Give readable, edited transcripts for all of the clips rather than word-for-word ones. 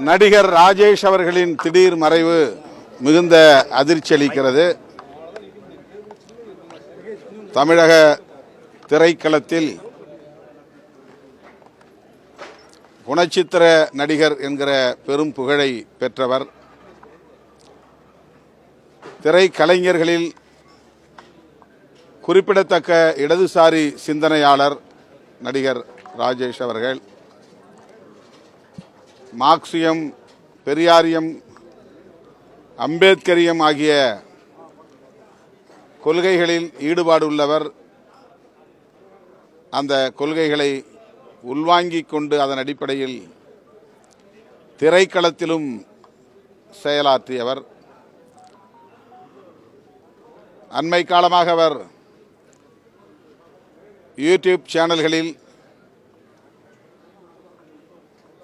நடிகர் ராஜேஷ் அவர்களின் திடீர் மறைவு மிகுந்த அதிர்ச்சி அளிக்கிறது. தமிழக திரைக்களத்தில் குணச்சித்திர நடிகர் என்கிற பெரும் புகழை பெற்றவர். திரைக்கலைஞர்களில் குறிப்பிடத்தக்க இடதுசாரி சிந்தனையாளர் நடிகர் ராஜேஷ் அவர்கள். மார்க்சியம், பெரியாரியம், அம்பேத்கரியம் ஆகிய கொள்கைகளில் ஈடுபாடு உள்ளவர். அந்த கொள்கைகளை உள்வாங்கிக் கொண்டு அதன் அடிப்படையில் திரைக்களத்திலும் செயலாற்றியவர். அண்மை காலமாக அவர் யூடியூப் சேனல்களில்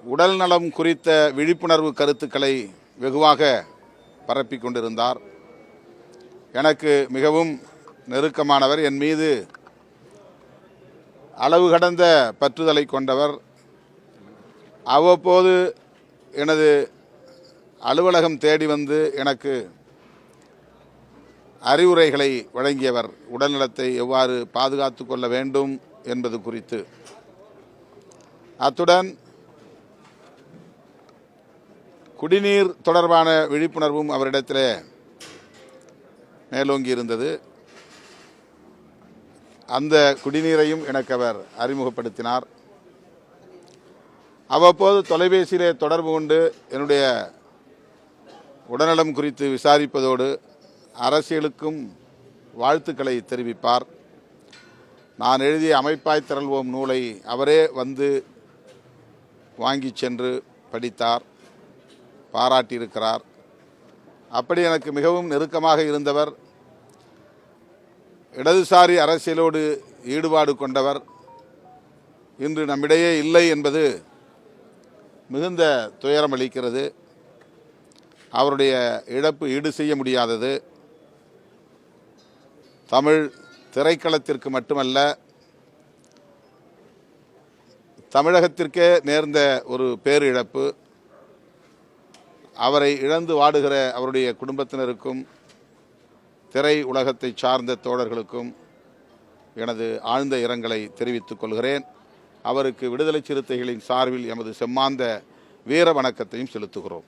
உடல் நலம் குறித்த விழிப்புணர்வு கருத்துக்களை வெகுவாக பரப்பிக் கொண்டிருந்தார். எனக்கு மிகவும் நெருக்கமானவர், என் மீது அளவு கடந்த பற்றுதலை கொண்டவர். அவ்வப்போது எனது அலுவலகம் தேடி வந்து எனக்கு அறிவுரைகளை வழங்கியவர். உடல்நலத்தை எவ்வாறு பாதுகாத்து கொள்ள வேண்டும் என்பது குறித்து. அத்துடன் குடிநீர் தொடர்பான விழிப்புணர்வும் அவரிடத்தில் மேலோங்கி இருந்தது. அந்த குடிநீரையும் எனக்கு அவர் அறிமுகப்படுத்தினார். அவ்வப்போது தொலைபேசியிலே தொடர்பு கொண்டு என்னுடைய உடல்நலம் குறித்து விசாரிப்பதோடு அரசியலுக்கும் வாழ்த்துக்களை தெரிவிப்பார். நான் எழுதிய அமைப்பாய் திரள்வோம் நூலை அவரே வந்து வாங்கி சென்று படித்தார், பாராட்டியிருக்கிறார். அப்படி எனக்கு மிகவும் நெருக்கமாக இருந்தவர். இடதுசாரி அரசியலோடு ஈடுபாடு கொண்டவர் இன்று நம்மிடையே இல்லை என்பது மிகுந்த துயரம் அளிக்கிறது. அவருடைய இழப்பு ஈடு செய்ய முடியாதது. தமிழ் திரைக்களத்திற்கு மட்டுமல்ல, தமிழகத்திற்கே நேர்ந்த ஒரு பேரிழப்பு. அவரை இழந்து வாடுகிற அவருடைய குடும்பத்தினருக்கும் திரை உலகத்தை சார்ந்த தோழர்களுக்கும் எனது ஆழ்ந்த இரங்கலை தெரிவித்துக் கொள்கிறேன். அவருக்கு விடுதலை சிறுத்தைகளின் சார்பில் எமது செம்மாந்த வீர வணக்கத்தையும் செலுத்துகிறோம்.